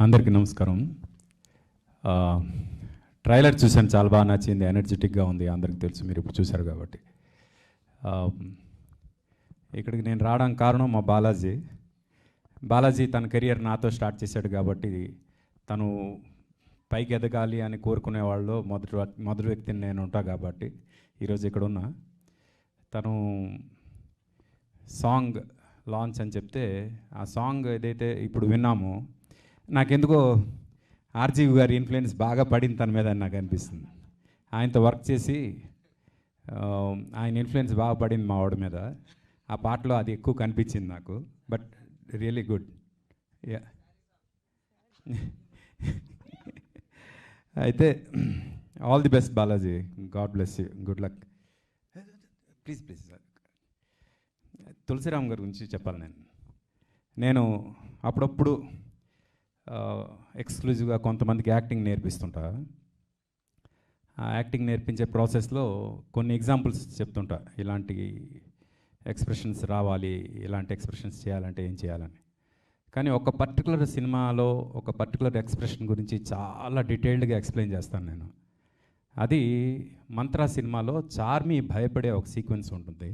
అందరికీ నమస్కారం. ట్రైలర్ చూసాను, చాలా బాగా నచ్చింది, ఎనర్జెటిక్గా ఉంది. అందరికీ తెలుసు, మీరు ఇప్పుడు చూశారు కాబట్టి. ఇక్కడికి నేను రావడానికి కారణం మా బాలాజీ తన కెరియర్ నాతో స్టార్ట్ చేశాడు కాబట్టి తను పైకి ఎదగాలి అని కోరుకునే వాళ్ళు మొదటి వ్యక్తిని నేను ఉంటా కాబట్టి ఈరోజు ఇక్కడ ఉన్నా. తను సాంగ్ లాంచ్ అని చెప్తే ఆ సాంగ్ ఏదైతే ఇప్పుడు విన్నామో నాకెందుకో ఆర్జీవి గారి ఇన్ఫ్లుయెన్స్ బాగా పడింది తన మీద అని నాకు అనిపిస్తుంది. ఆయనతో వర్క్ చేసి ఆయన ఇన్ఫ్లుయెన్స్ బాగా పడింది మా వాడి మీద. ఆ పాటలో అది ఎక్కువ కనిపించింది నాకు. But really good. యా అయితే all the best Balaji. God bless you. Good luck. Please sir, Tulsiram గారి గురించి చెప్పాలి. నేను అప్పుడప్పుడు ఎక్స్క్లూజివ్గా కొంతమందికి యాక్టింగ్ నేర్పిస్తుంటా. ఆ యాక్టింగ్ నేర్పించే ప్రాసెస్లో కొన్ని ఎగ్జాంపుల్స్ చెప్తుంటా. ఇలాంటి ఎక్స్ప్రెషన్స్ రావాలి, ఇలాంటి ఎక్స్ప్రెషన్స్ చేయాలంటే ఏం చేయాలని. కానీ ఒక పర్టికులర్ సినిమాలో ఒక పర్టికులర్ ఎక్స్ప్రెషన్ గురించి చాలా డీటెయిల్డ్గా ఎక్స్ప్లెయిన్ చేస్తాను నేను. అది మంత్రా సినిమాలో చార్మి భయపడే ఒక సీక్వెన్స్ ఉంటుంది.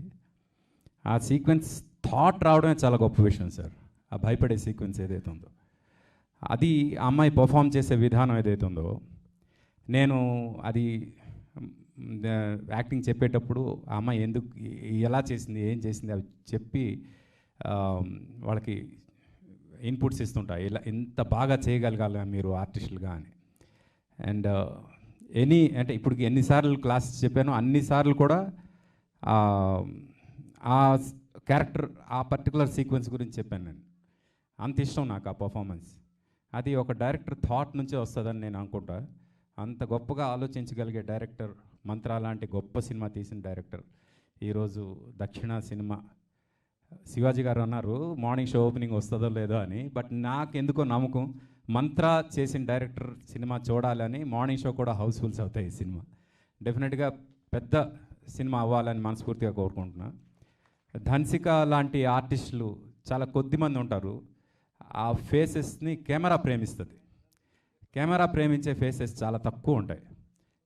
ఆ సీక్వెన్స్ థాట్ రావడమే చాలా గొప్ప విషయం సార్. ఆ భయపడే సీక్వెన్స్ ఏదైతే ఉందో అది ఆ అమ్మాయి పర్ఫామ్ చేసే విధానం ఏదైతే ఉందో, నేను అది యాక్టింగ్ చెప్పేటప్పుడు ఆ అమ్మాయి ఎందుకు ఎలా చేసింది, ఏం చేసింది అవి చెప్పి వాళ్ళకి ఇన్పుట్స్ ఇస్తుంటా. ఇలా ఇంత బాగా చేయగలగాలి మీరు ఆర్టిస్టులుగా అని. అండ్ అంటే ఇప్పటికి ఎన్నిసార్లు క్లాస్ చెప్పానో అన్నిసార్లు కూడా ఆ క్యారెక్టర్ ఆ పర్టికులర్ సీక్వెన్స్ గురించి చెప్పాను నేను. అంత ఇష్టం నాకు ఆ పర్ఫార్మెన్స్. అది ఒక డైరెక్టర్ థాట్ నుంచే వస్తుందని నేను అనుకుంటా. అంత గొప్పగా ఆలోచించగలిగే డైరెక్టర్, మంత్రా లాంటి గొప్ప సినిమా తీసిన డైరెక్టర్ ఈరోజు దక్షిణ సినిమా. శివాజీ గారు అన్నారు మార్నింగ్ షో ఓపెనింగ్ వస్తుందో లేదో అని. బట్ నాకు ఎందుకో నమ్మకం, మంత్రా చేసిన డైరెక్టర్ సినిమా చూడాలని మార్నింగ్ షో కూడా హౌస్ఫుల్స్ అవుతాయి. ఈ సినిమా డెఫినెట్గా పెద్ద సినిమా అవ్వాలని మనస్ఫూర్తిగా కోరుకుంటున్నా. ధన్సిక లాంటి ఆర్టిస్టులు చాలా కొద్దిమంది ఉంటారు. ఆ ఫేసెస్ని కెమెరా ప్రేమిస్తుంది. కెమెరా ప్రేమించే ఫేసెస్ చాలా తక్కువ ఉంటాయి.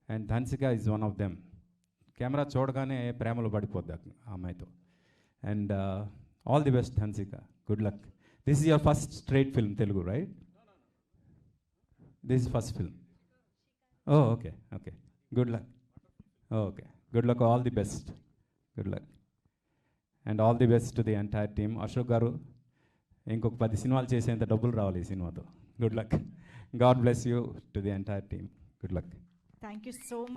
And Dhansika is one of them. Camera చూడగానే ప్రేమలో పడిపోద్ది ఆ అమ్మాయితో. And all the best Dhansika. Good luck. This is your first straight film Telugu, right? This is first film. Okay. Good luck. Okay, good luck. All the best. Good luck. And all the best to the entire team. Ashok garu, ఇంకొక 10 సినిమాలు చేసేంత డబ్బులు రావాలి ఈ సినిమాతో. Good luck. God bless you to the entire team. Good luck. Thank you so much.